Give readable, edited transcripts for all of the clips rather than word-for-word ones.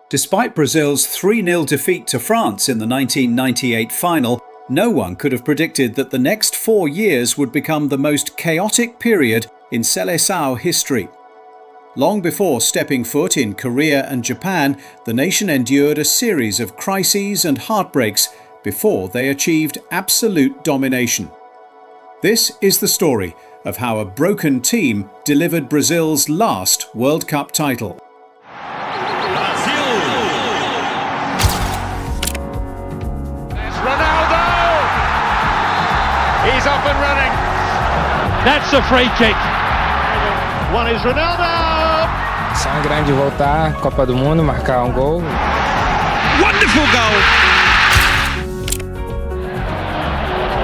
Despite Brazil's 3-0 defeat to France in the 1998 final, no one could have predicted that the next 4 years would become the most chaotic period in Seleção history. Long before stepping foot in Korea and Japan, the nation endured a series of crises and heartbreaks before they achieved absolute domination. This is the story of how a broken team delivered Brazil's last World Cup title. Ronaldo! He's up and running. That's a free kick. One is Ronaldo! Sonho grande voltar, Copa do Mundo, marcar gol. Wonderful goal!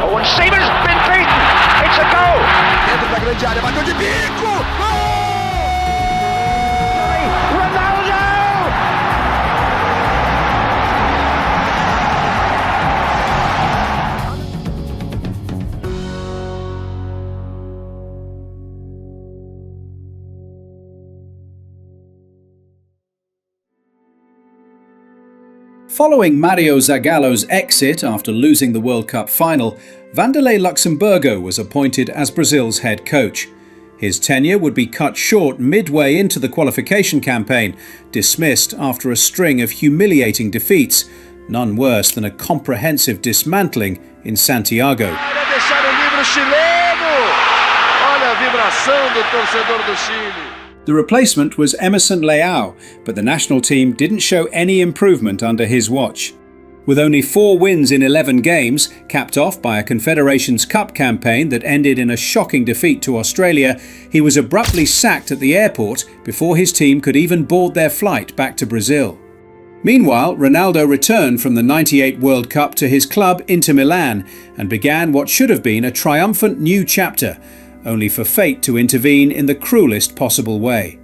Oh, and Seaman's been beaten. It's a goal. Dentro da grande área, bateu de bico. Gol! Ronaldo! Following Mario Zagallo's exit after losing the World Cup final, Vanderlei Luxemburgo was appointed as Brazil's head coach. His tenure would be cut short midway into the qualification campaign, dismissed after a string of humiliating defeats, none worse than a comprehensive dismantling in Santiago. Olha a vibração do torcedor do Chile. The replacement was Emerson Leão, but the national team didn't show any improvement under his watch. With only 4 wins in 11 games, capped off by a Confederations Cup campaign that ended in a shocking defeat to Australia, he was abruptly sacked at the airport before his team could even board their flight back to Brazil. Meanwhile, Ronaldo returned from the '98 World Cup to his club Inter Milan and began what should have been a triumphant new chapter, only for fate to intervene in the cruelest possible way.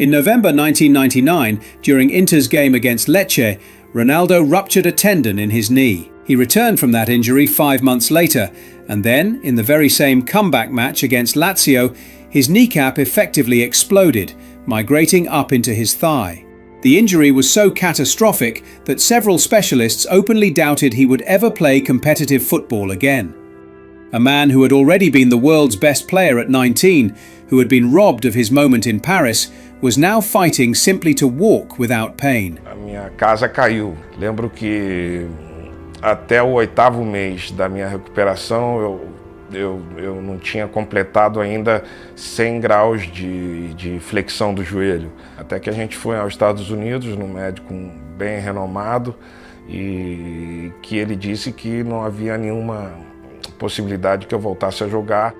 In November 1999, during Inter's game against Lecce, Ronaldo ruptured a tendon in his knee. He returned from that injury 5 months later, and then, in the very same comeback match against Lazio, his kneecap effectively exploded, migrating up into his thigh. The injury was so catastrophic that several specialists openly doubted he would ever play competitive football again. A man who had already been the world's best player at 19, who had been robbed of his moment in Paris, was now fighting simply to walk without pain. A minha casa caiu. Lembro que até o 8º mês da minha recuperação eu não tinha completado ainda 100 graus de flexão do joelho. Até que a gente foi aos Estados Unidos, num médico bem renomado, e que ele disse que não havia nenhuma possibilidade que eu voltasse a jogar.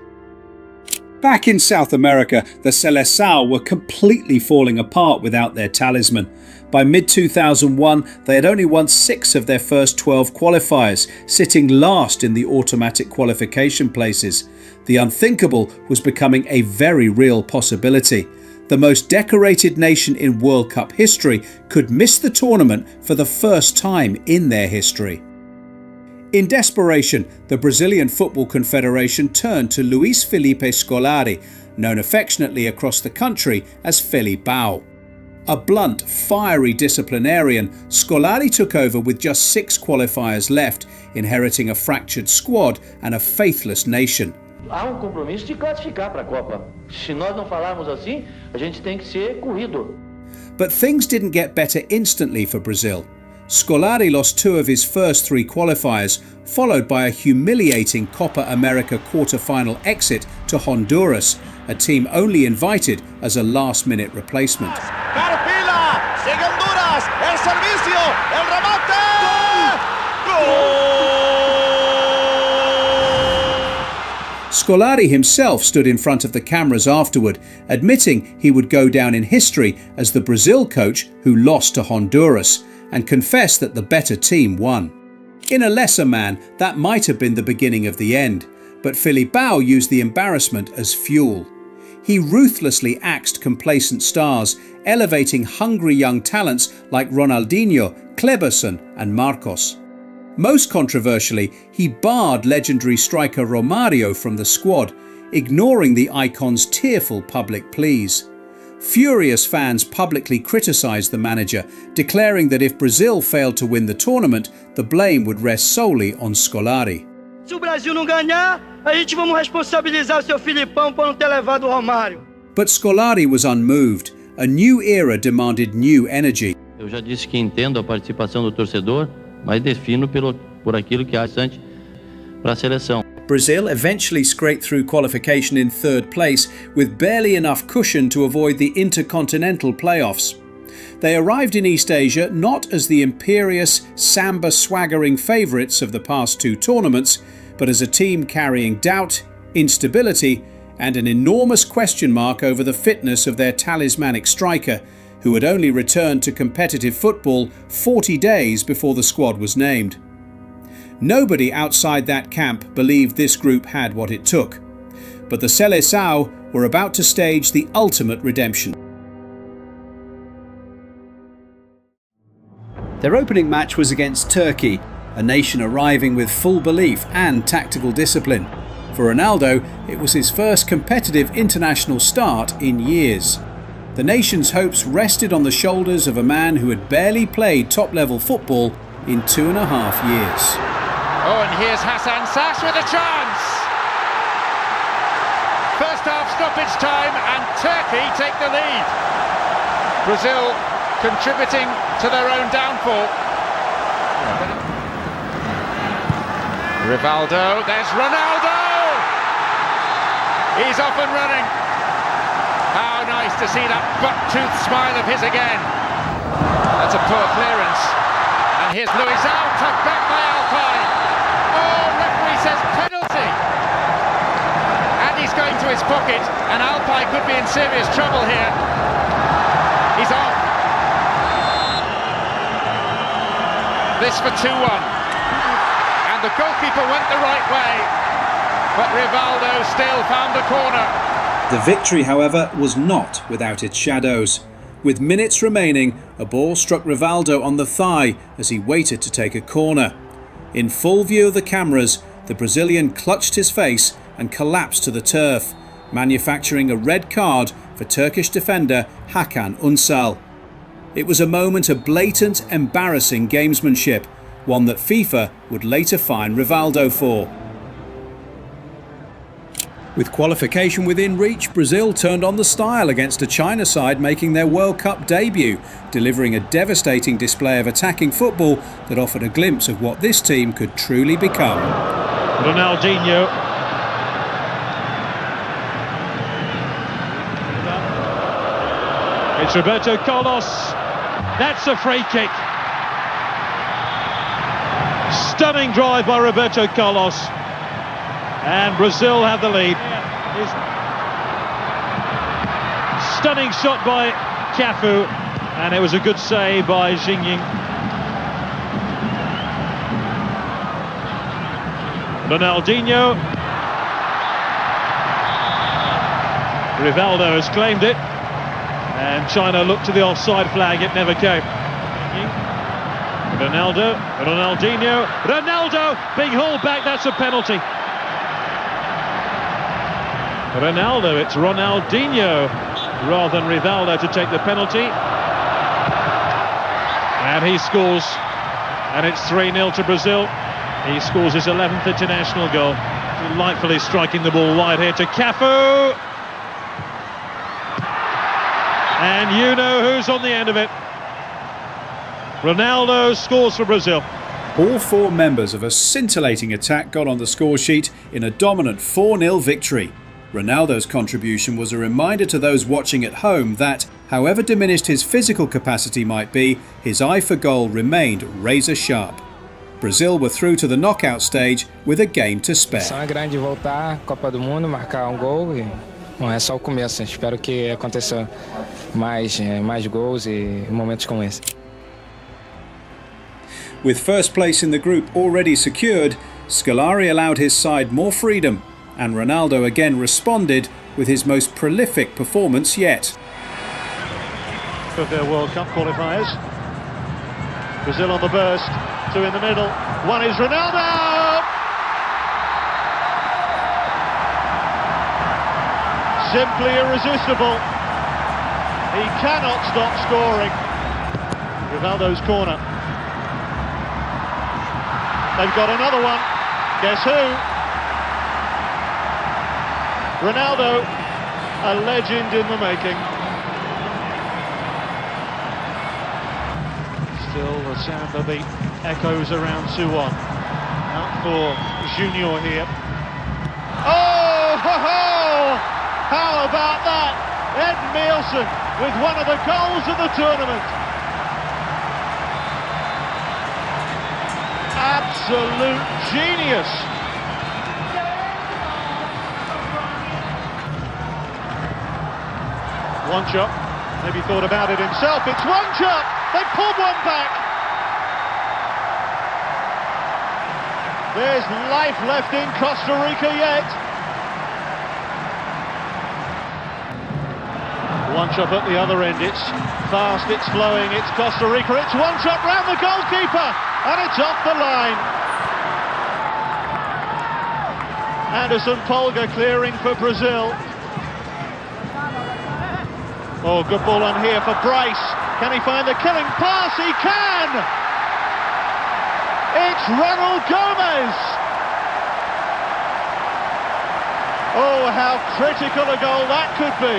Back in South America, the Seleção were completely falling apart without their talisman. By mid-2001, they had only won 6 of their first 12 qualifiers, sitting last in the automatic qualification places. The unthinkable was becoming a very real possibility. The most decorated nation in World Cup history could miss the tournament for the first time in their history. In desperation, the Brazilian Football Confederation turned to Luis Felipe Scolari, known affectionately across the country as Felipão. A blunt, fiery disciplinarian, Scolari took over with just 6 qualifiers left, inheriting a fractured squad and a faithless nation. Há compromisso de classificar para a Copa. Se nós não falarmos assim, a gente tem que ser corrido. But things didn't get better instantly for Brazil. Scolari lost 2 of his first 3 qualifiers, followed by a humiliating Copa America quarter-final exit to Honduras, a team only invited as a last-minute replacement. Carpila, sigue Honduras, el servicio, el remate. Gol! Scolari himself stood in front of the cameras afterward, admitting he would go down in history as the Brazil coach who lost to Honduras, and confessed that the better team won. In a lesser man, that might have been the beginning of the end, but Felipão used the embarrassment as fuel. He ruthlessly axed complacent stars, elevating hungry young talents like Ronaldinho, Kleberson and Marcos. Most controversially, he barred legendary striker Romário from the squad, ignoring the icon's tearful public pleas. Furious fans publicly criticised the manager, declaring that if Brazil failed to win the tournament, the blame would rest solely on Scolari. Se o Brasil não ganhar, a gente vamos responsabilizar o seu Filipão por não ter levado o Romário. But Scolari was unmoved. A new era demanded new energy. Eu já disse que entendo a participação do torcedor, mas defino por aquilo que é interessante para a seleção. Brazil eventually scraped through qualification in third place with barely enough cushion to avoid the intercontinental playoffs. They arrived in East Asia not as the imperious, samba-swaggering favourites of the past two tournaments, but as a team carrying doubt, instability and an enormous question mark over the fitness of their talismanic striker, who had only returned to competitive football 40 days before the squad was named. Nobody outside that camp believed this group had what it took. But the Seleção were about to stage the ultimate redemption. Their opening match was against Turkey, a nation arriving with full belief and tactical discipline. For Ronaldo, it was his first competitive international start in years. The nation's hopes rested on the shoulders of a man who had barely played top-level football in 2.5 years. Oh, and here's Hassan Sash with a chance. First half stoppage time and Turkey take the lead. Brazil contributing to their own downfall. Rivaldo, there's Ronaldo! He's off and running. How nice to see that buck-toothed smile of his again. That's a poor clearance. And here's Luizão, tucked back by Alpine. Oh, referee says penalty. And he's going to his pocket, and Alpine could be in serious trouble here. He's off. This for 2-1. And the goalkeeper went the right way, but Rivaldo still found the corner. The victory, however, was not without its shadows. With minutes remaining, a ball struck Rivaldo on the thigh as he waited to take a corner. In full view of the cameras, the Brazilian clutched his face and collapsed to the turf, manufacturing a red card for Turkish defender Hakan Ünsal. It was a moment of blatant, embarrassing gamesmanship, one that FIFA would later fine Rivaldo for. With qualification within reach, Brazil turned on the style against a China side making their World Cup debut, delivering a devastating display of attacking football that offered a glimpse of what this team could truly become. Ronaldinho. It's Roberto Carlos. That's a free kick. Stunning drive by Roberto Carlos. And Brazil have the lead. Stunning shot by Cafu, and it was a good save by Xingying. Ronaldinho. Rivaldo has claimed it, and China looked to the offside flag, it never came. Ronaldo, Ronaldinho, Ronaldo being hauled back, that's a penalty. Ronaldo, it's Ronaldinho rather than Rivaldo to take the penalty. And he scores, and it's 3-0 to Brazil. He scores his 11th international goal. Delightfully striking the ball wide here to Cafu. And you know who's on the end of it. Ronaldo scores for Brazil. All four members of a scintillating attack got on the score sheet in a dominant 4-0 victory. Ronaldo's contribution was a reminder to those watching at home that, however diminished his physical capacity might be, his eye for goal remained razor sharp. Brazil were through to the knockout stage with a game to spare. A ambição é grande voltar, Copa do Mundo, marcar gol e bom, é só o começo. Espero que aconteça mais gols e momentos como esse. With first place in the group already secured, Scolari allowed his side more freedom, and Ronaldo again responded with his most prolific performance yet. Of their World Cup qualifiers. Brazil on the burst, two in the middle, one is Ronaldo! Simply irresistible. He cannot stop scoring. Rivaldo's corner. They've got another one. Guess who? Ronaldo, a legend in the making. Still the sound of the echoes around Suwon. Out for Junior here. Oh, ho, ho! How about that? Ed Nielsen with one of the goals of the tournament. Absolute genius. One shot, maybe thought about it himself. It's one shot. They pulled one back. There's life left in Costa Rica yet. One shot at the other end. It's fast, it's flowing, it's Costa Rica. It's one shot round the goalkeeper, and it's off the line. Anderson Polga clearing for Brazil. Oh, good ball on here for Bryce. Can he find the killing pass? He can! It's Ronald Gomez! Oh, how critical a goal that could be.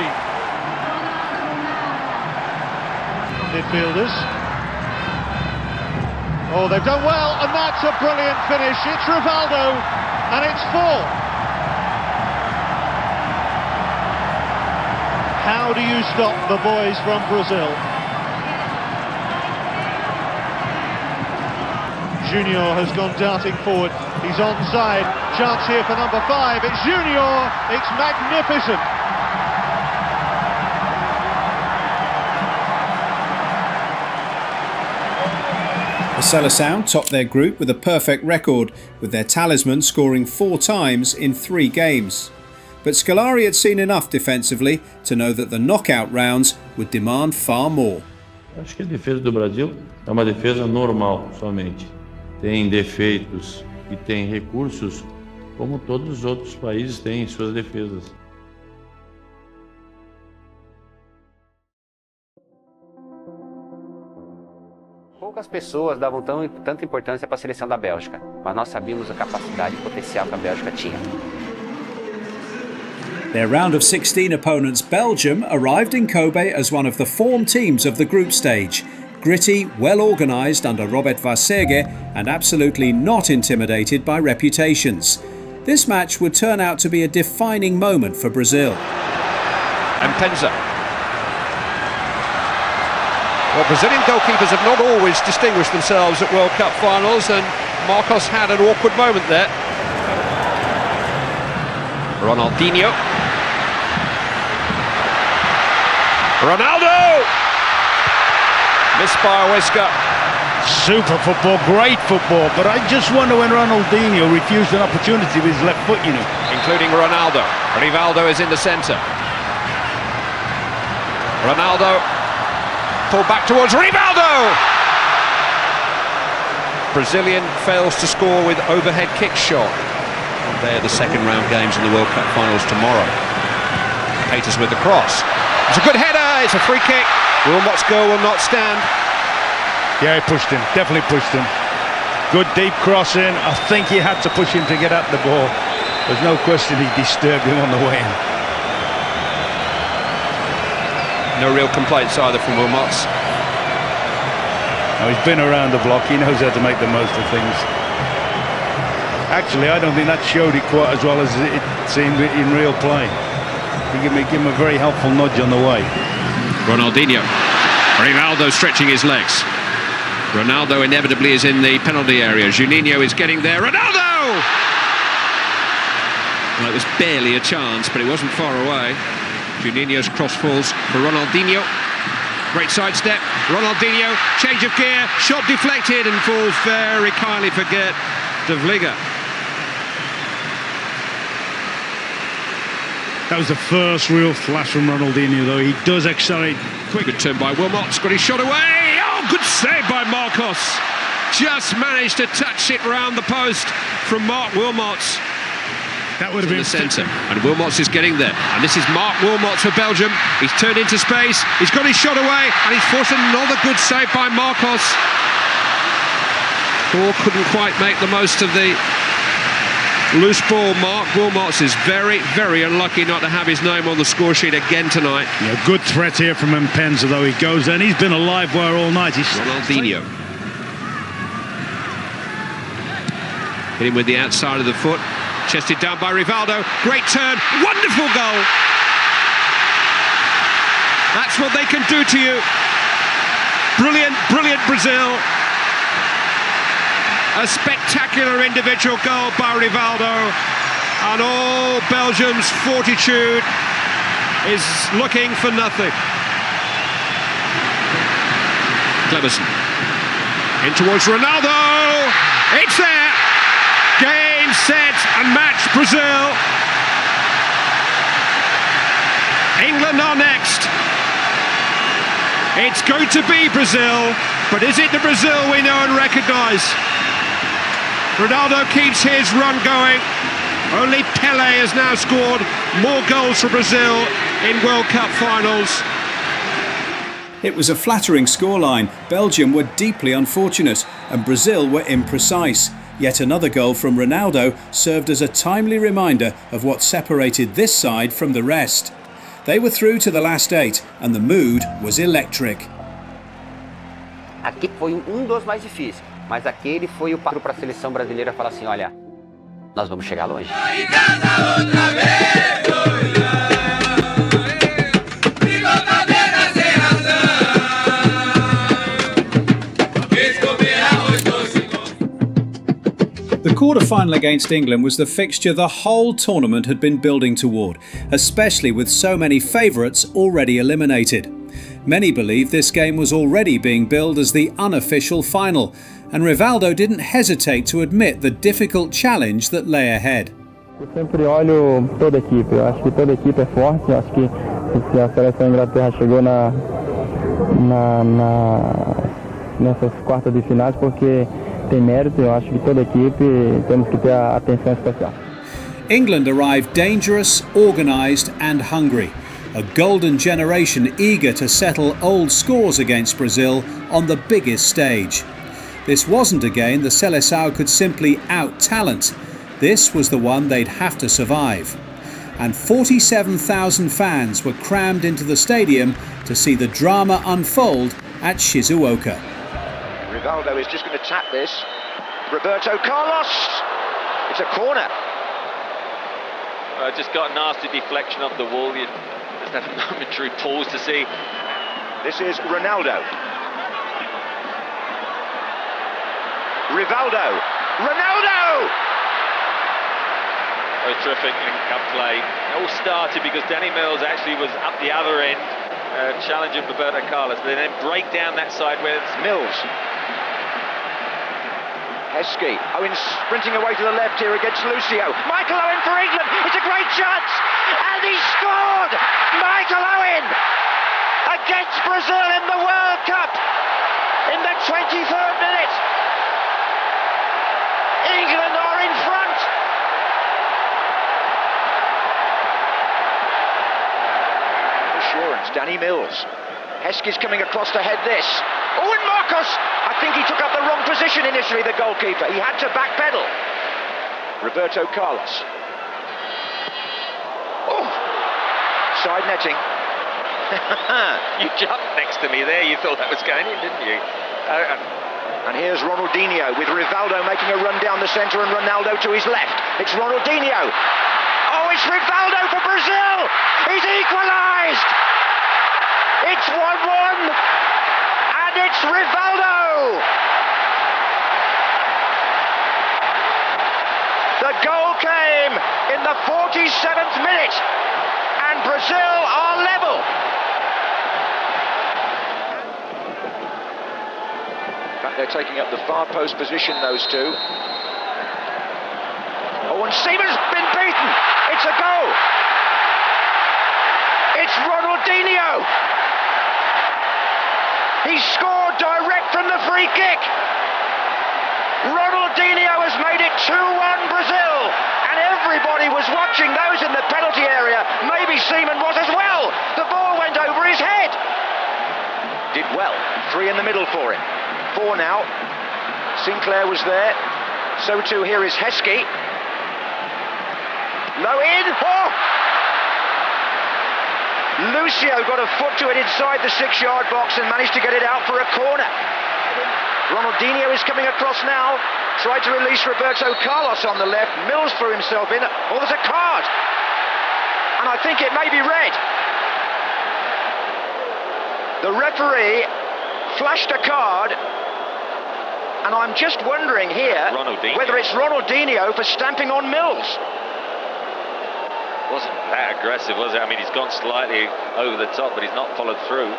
Midfielders. Oh, they've done well, and that's a brilliant finish. It's Rivaldo, and it's 4. How do you stop the boys from Brazil? Junior has gone darting forward. He's onside. Chance here for number 5. It's Junior. It's magnificent. The Seleção topped their group with a perfect record, with their talisman scoring 4 times in 3 games. But Scolari had seen enough defensively to know that the knockout rounds would demand far more. Acho que a defesa do Brasil é uma defesa normal somente. Tem defeitos e tem recursos como todos os outros países têm em suas defesas. Poucas pessoas davam tanta importância para a seleção da Bélgica, mas nós sabíamos a capacidade e potencial que a Bélgica tinha. Their round of 16 opponents, Belgium, arrived in Kobe as one of the form teams of the group stage. Gritty, well organised under Robert Varsege and absolutely not intimidated by reputations. This match would turn out to be a defining moment for Brazil. And Penza. Well, Brazilian goalkeepers have not always distinguished themselves at World Cup finals, and Marcos had an awkward moment there. Ronaldinho. Ronaldo! Missed by Huesca. Super football, great football, but I just wonder when Ronaldinho refused an opportunity with his left foot, you know. Including Ronaldo. Rivaldo is in the centre. Ronaldo. Pull back towards Rivaldo! Brazilian fails to score with overhead kick shot. They're the second round games in the World Cup finals tomorrow. Peters with the cross. It's a good header, it's a free kick. Wilmot's goal will not stand. Yeah, he pushed him, definitely pushed him. Good deep cross in. I think he had to push him to get at the ball. There's no question he disturbed him on the way in. No real complaints either from Wilmots. Now, he's been around the block, he knows how to make the most of things. Actually, I don't think that showed it quite as well as it seemed in real play. He gave him a very helpful nudge on the way. Ronaldinho. Rivaldo stretching his legs. Ronaldo inevitably is in the penalty area. Juninho is getting there. Ronaldo! Well, it was barely a chance, but it wasn't far away. Juninho's cross falls for Ronaldinho. Great sidestep. Ronaldinho, change of gear, shot deflected and falls very kindly for Gert de Vliega. That was the first real flash from Ronaldinho, though. He does accelerate quick. Good turn by Wilmots, got his shot away. Oh, good save by Marcos. Just managed to touch it round the post from Mark Wilmots. That would have been in the centre, and Wilmots is getting there, and this is Mark Wilmots for Belgium. He's turned into space, he's got his shot away, and he's forced another good save by Marcos. Paul couldn't quite make the most of the loose ball. Mark Wilmots is very, very unlucky not to have his name on the score sheet again tonight. Yeah, good threat here from Mpenza, though. He goes there, and he's been a live wire all night. Ronaldinho. Hit him with the outside of the foot. Chested down by Rivaldo. Great turn. Wonderful goal. That's what they can do to you. Brilliant, brilliant Brazil. A spectacular individual goal by Rivaldo. And all Belgium's fortitude is looking for nothing. Cleverson. In towards Ronaldo. It's there. Game, set and match Brazil. England are next. It's going to be Brazil, but is it the Brazil we know and recognise? Ronaldo keeps his run going. Only Pelé has now scored more goals for Brazil in World Cup finals. It was a flattering scoreline. Belgium were deeply unfortunate and Brazil were imprecise. Yet another goal from Ronaldo served as a timely reminder of what separated this side from the rest. They were through to the last 8 and the mood was electric. Aqui foi dos mais difíceis, mas aquele foi o para a seleção brasileira falar assim, olha, nós vamos chegar longe. The quarter-final against England was the fixture the whole tournament had been building toward, especially with so many favourites already eliminated. Many believe this game was already being billed as the unofficial final, and Rivaldo didn't hesitate to admit the difficult challenge that lay ahead. Eu sempre olho toda a equipe, eu acho que toda a equipe é forte, eu acho que se a seleção Inglaterra chegou nessas quartas de finais porque tem mérito, eu acho que toda a equipe temos que ter a atenção especial. England arrived dangerous, organised and hungry. A golden generation eager to settle old scores against Brazil on the biggest stage. This wasn't a game the Seleção could simply out-talent. This was the one they'd have to survive. And 47,000 fans were crammed into the stadium to see the drama unfold at Shizuoka. Rivaldo is just going to tap this. Roberto Carlos! It's a corner. Just got a nasty deflection off the wall. You just have a momentary pause to see. This is Ronaldo. Rivaldo! Ronaldo! A terrific link-up play. It all started because Danny Mills actually was up the other end, challenging Roberto Carlos. They then break down that side where it's Mills. Heskey. Owen sprinting away to the left here against Lucio. Michael Owen for England. It's a great chance. And he scored! Michael Owen against Brazil in the World Cup in the 23rd minute. England are in front. Assurance, Danny Mills. Heskey's coming across to head this. Oh, and Marcos! I think he took up the wrong position initially, the goalkeeper. He had to backpedal. Roberto Carlos. Oh! Side netting. You jumped next to me there. You thought that was going in, didn't you? And here's Ronaldinho with Rivaldo making a run down the centre and Ronaldo to his left. It's Ronaldinho. Oh, it's Rivaldo for Brazil! He's equalised! It's 1-1! And it's Rivaldo! The goal came in the 47th minute and Brazil are level. In fact, they're taking up the far post position, those two. Oh, and Seaman's been beaten. It's a goal. It's Ronaldinho. He scored direct from the free kick. Ronaldinho has made it 2-1 Brazil, and everybody was watching. Those in the penalty area. Maybe Seaman was as well. The ball went over his head. Did well. 3 in the middle for him. 4 now. Sinclair was there. So too here is Heskey. Low in. Oh! Lucio got a foot to it inside the 6-yard box and managed to get it out for a corner. Ronaldinho is coming across now. Tried to release Roberto Carlos on the left. Mills threw himself in. Oh, there's a card. And I think it may be red. The referee flashed a card. And I'm just wondering here whether it's Ronaldinho for stamping on Mills. Wasn't that aggressive, was it? I mean, he's gone slightly over the top, but he's not followed through.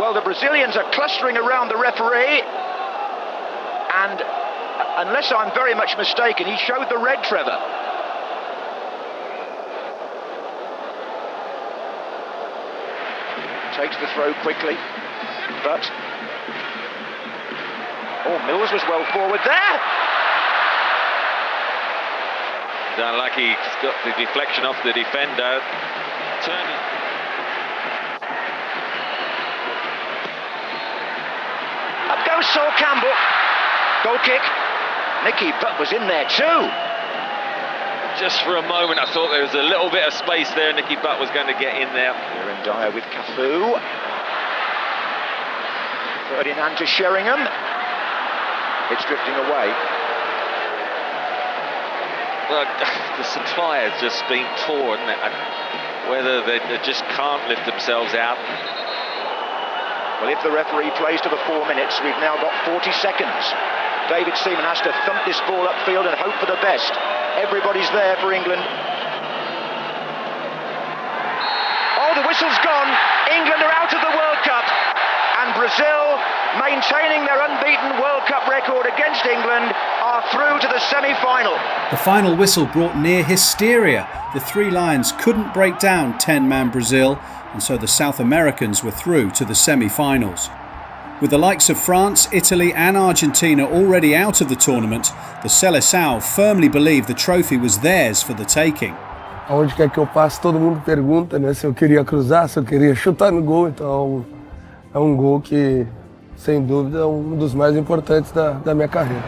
Well, the Brazilians are clustering around the referee. And unless I'm very much mistaken, he showed the red, Trevor. Takes the throw quickly, but... Oh, Mills was well forward there. Unlucky, he's got the deflection off the defender. Turning. Up goes Sol Campbell. Goal kick. Nicky Butt was in there too. Just for a moment, I thought there was a little bit of space there. Nicky Butt was going to get in there. Here in Dyer with Cafu. Ferdinand to Sheringham. It's drifting away. Well, the supply has just been torn. Whether they just can't lift themselves out. Well, if the referee plays to the 4 minutes, we've now got 40 seconds. David Seaman has to thump this ball upfield and hope for the best. Everybody's there for England. Oh, the whistle's gone. England are out of the World Cup. And Brazil, maintaining their unbeaten World Cup record against England, are through to the semi-final. The final whistle brought near hysteria. The Three Lions couldn't break down 10-man Brazil, and so the South Americans were through to the semi-finals. With the likes of France, Italy and Argentina already out of the tournament, the Seleção firmly believed the trophy was theirs for the taking. Aonde quer que eu passe, todo mundo pergunta, né, se eu queria cruzar, se eu queria chutar no gol, então é gol que, sem dúvida, é dos mais importantes da minha carreira.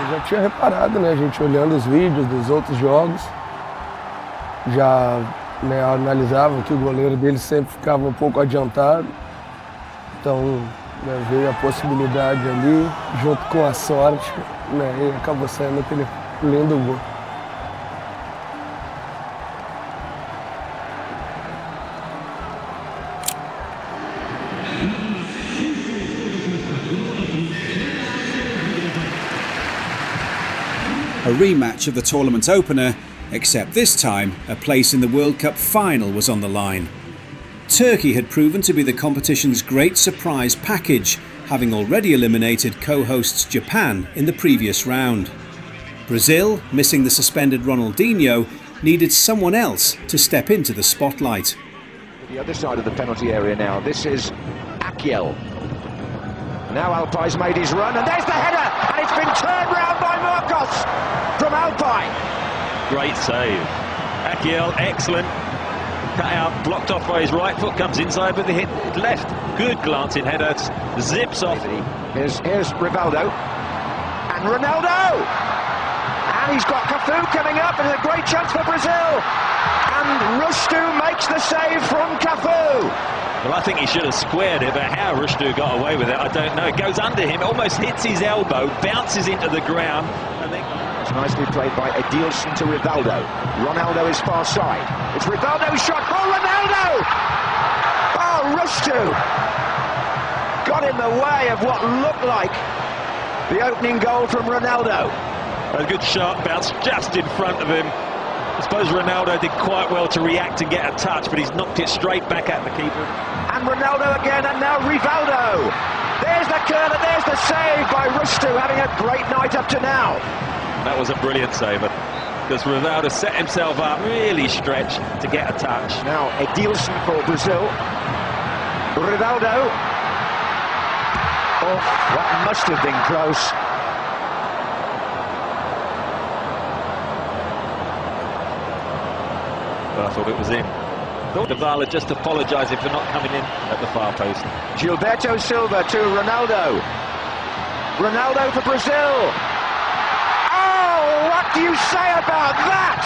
Eu já tinha reparado, né, a gente olhando os vídeos dos outros jogos, já analisava que o goleiro dele sempre ficava um pouco adiantado, então veio a possibilidade ali, junto com a sorte, e acabou saindo aquele lindo gol. A rematch of the tournament opener, except this time a place in the World Cup final was on the line. Turkey had proven to be the competition's great surprise package, having already eliminated co-hosts Japan in the previous round. Brazil, missing the suspended Ronaldinho, needed someone else to step into the spotlight. The other side of the penalty area now. This is Akyel. Now Alpay's made his run, and there's the header, and it's been turned round by Marcos from Alpay. Great save. Akyel, excellent. Cut out, blocked off by his right foot, comes inside with the hit left. Good glancing header, zips off. Here's Rivaldo, and Ronaldo! And he's got Cafu coming up, and a great chance for Brazil. And Rushdu makes the save from Cafu. Well, I think he should have squared it, but how Rushdu got away with it, I don't know. It goes under him, almost hits his elbow, bounces into the ground, and then... It's nicely played by Edilson to Rivaldo. Ronaldo is far side. It's Rivaldo's shot. Oh, Ronaldo! Oh, Rushdu! Got in the way of what looked like the opening goal from Ronaldo. A good shot, bounced just in front of him. I suppose Ronaldo did quite well to react and get a touch, but he's knocked it straight back at the keeper. And Ronaldo again, and now Rivaldo. There's the curler, there's the save by Rushdu, having a great night up to now. That was a brilliant save, because Rivaldo set himself up, really stretched to get a touch. Now Edilson for Brazil. Rivaldo that must have been close. But I thought it was in. Rivaldo just apologising for not coming in at the far post. Gilberto Silva to Ronaldo. Ronaldo for Brazil. Oh, what do you say about that?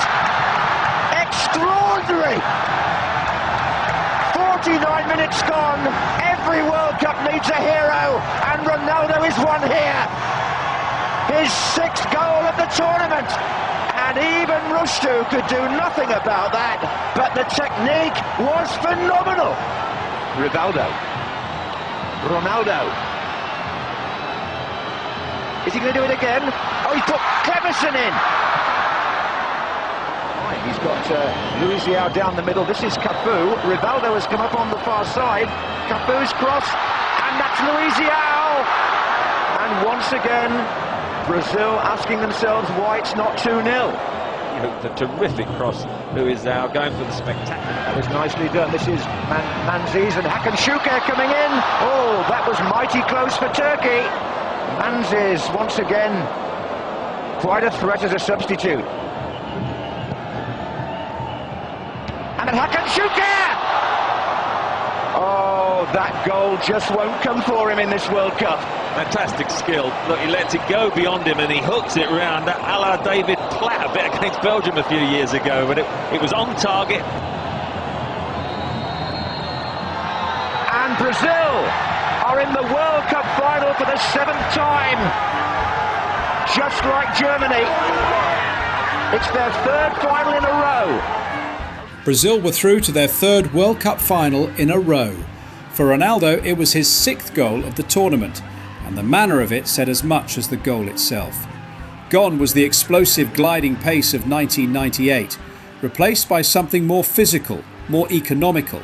Extraordinary. 49 minutes gone. Every World Cup needs a hero, and Ronaldo is one here. His 6th goal of the tournament. And even Rushdu could do nothing about that, but the technique was phenomenal. Rivaldo. Ronaldo. Is he going to do it again? Oh, he's put Cleverson in. Right, he's got Luizão down the middle. This is Cafu. Rivaldo has come up on the far side. Cafu's cross, and that's Luizão. And once again, Brazil asking themselves why it's not 2-0. The terrific cross, Luizão going for the spectacular. That was nicely done. This is Manziz and Hakan Şükür coming in. Oh, that was mighty close for Turkey. Manziz, once again, quite a threat as a substitute. And then Hakan Şükür! Oh, that goal just won't come for him in this World Cup. Fantastic skill. Look, he lets it go beyond him and he hooks it round a la David Platt a bit against Belgium a few years ago, but it was on target. And Brazil are in the World Cup final for the 7th time. Just like Germany. It's their 3rd final in a row. Brazil were through to their 3rd World Cup final in a row. For Ronaldo, it was his 6th goal of the tournament, and the manner of it said as much as the goal itself. Gone was the explosive gliding pace of 1998, replaced by something more physical, more economical.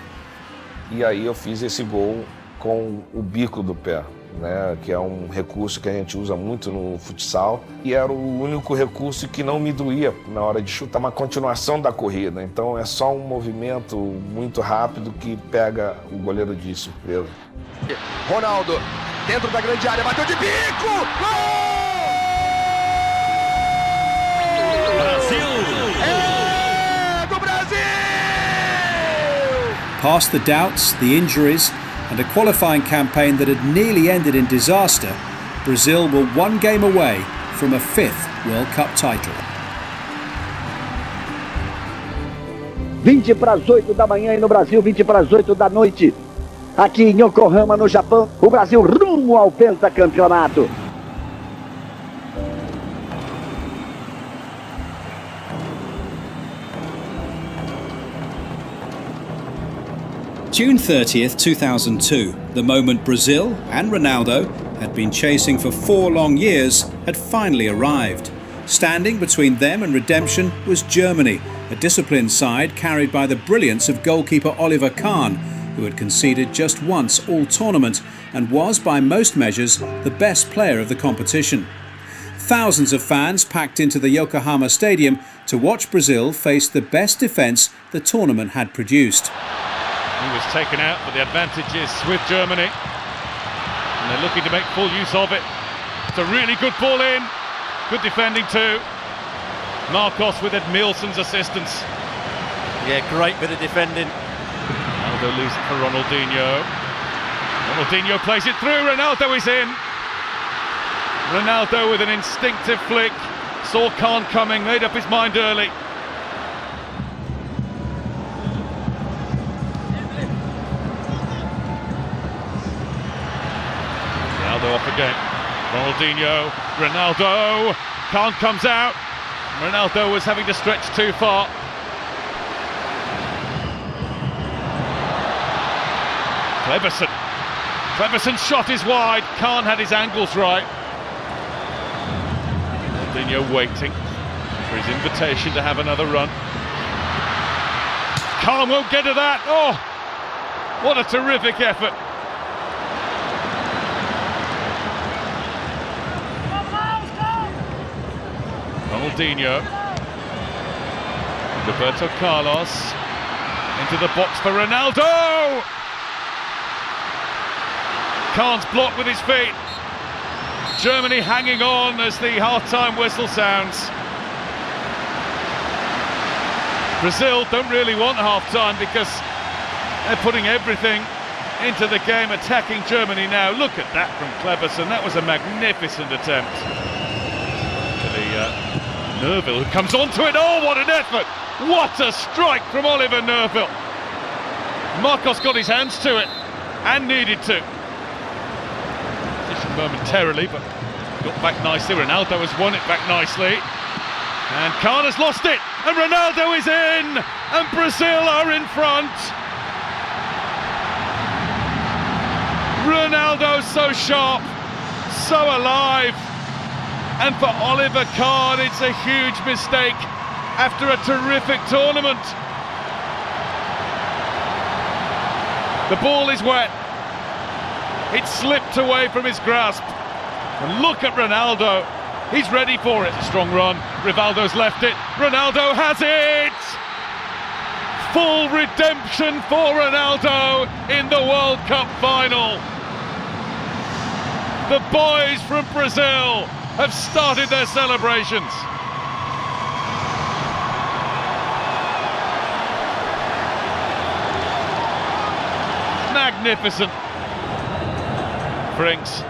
E aí eu fiz esse gol com o bico do pé, né, que é recurso que a gente usa muito no futsal, e era o único recurso que não me doía na hora de chutar, uma continuação da corrida. Então é só um movimento muito rápido que pega o goleiro de surpresa. Ronaldo, dentro da grande área, bateu de bico! Gol! Brasil! É do Brasil! Past the doubts, the injuries, and a qualifying campaign that had nearly ended in disaster, Brazil were one game away from a 5th World Cup title. 20 para as 8 da manhã e no Brasil 20 para as 8 da noite. Aqui em Yokohama, no Japão, o Brasil rumo ao pentacampeonato. June 30th, 2002, the moment Brazil and Ronaldo had been chasing for 4 long years had finally arrived. Standing between them and redemption was Germany, a disciplined side carried by the brilliance of goalkeeper Oliver Kahn, who had conceded just once all tournament and was, by most measures, the best player of the competition. Thousands of fans packed into the Yokohama stadium to watch Brazil face the best defence the tournament had produced. He was taken out, but the advantage is with Germany. And they're looking to make full use of it. It's a really good ball in. Good defending too. Marcos with Edmilson's assistance. Yeah, great bit of defending. Ronaldo loses it for Ronaldinho. Ronaldinho plays it through. Ronaldo is in. Ronaldo with an instinctive flick. Saw Kahn coming, made up his mind early. Ronaldo off again. Ronaldinho, Ronaldo, Kahn comes out. Ronaldo was having to stretch too far. Cleverson's shot is wide. Kahn had his angles right. Ronaldinho waiting for his invitation to have another run. Kahn won't get to that. Oh, what a terrific effort. Ronaldinho, Roberto Carlos, into the box for Ronaldo! Kahn's blocked with his feet. Germany hanging on as the half-time whistle sounds. Brazil don't really want half-time because they're putting everything into the game, attacking Germany now. Look at that from Cleverson. That was a magnificent attempt. Nerville who comes onto it. Oh, what an effort! What a strike from Oliver Nerville. Marcos got his hands to it and needed to. Momentarily, but got back nicely. Ronaldo has won it back nicely, and Carlos lost it, and Ronaldo is in, and Brazil are in front. Ronaldo so sharp, so alive, and for Oliver Kahn it's a huge mistake after a terrific tournament. The ball is wet. It slipped away from his grasp. And look at Ronaldo. He's ready for it. Strong run. Rivaldo's left it. Ronaldo has it! Full redemption for Ronaldo in the World Cup final. The boys from Brazil have started their celebrations. Magnificent. Frings.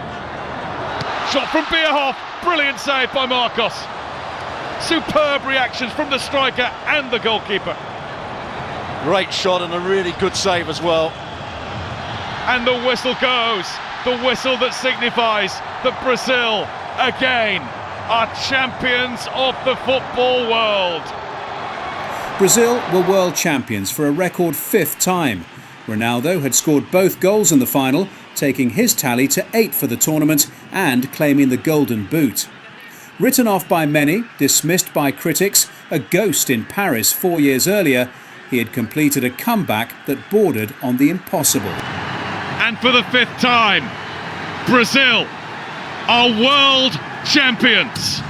Shot from Bierhoff. Brilliant save by Marcos. Superb reactions from the striker and the goalkeeper. Great shot and a really good save as well. And the whistle goes. The whistle that signifies that Brazil, again, are champions of the football world. Brazil were world champions for a record 5th time. Ronaldo had scored both goals in the final, taking his tally to 8 for the tournament and claiming the Golden Boot. Written off by many, dismissed by critics, a ghost in Paris 4 years earlier, he had completed a comeback that bordered on the impossible. And for the 5th time, Brazil are world champions.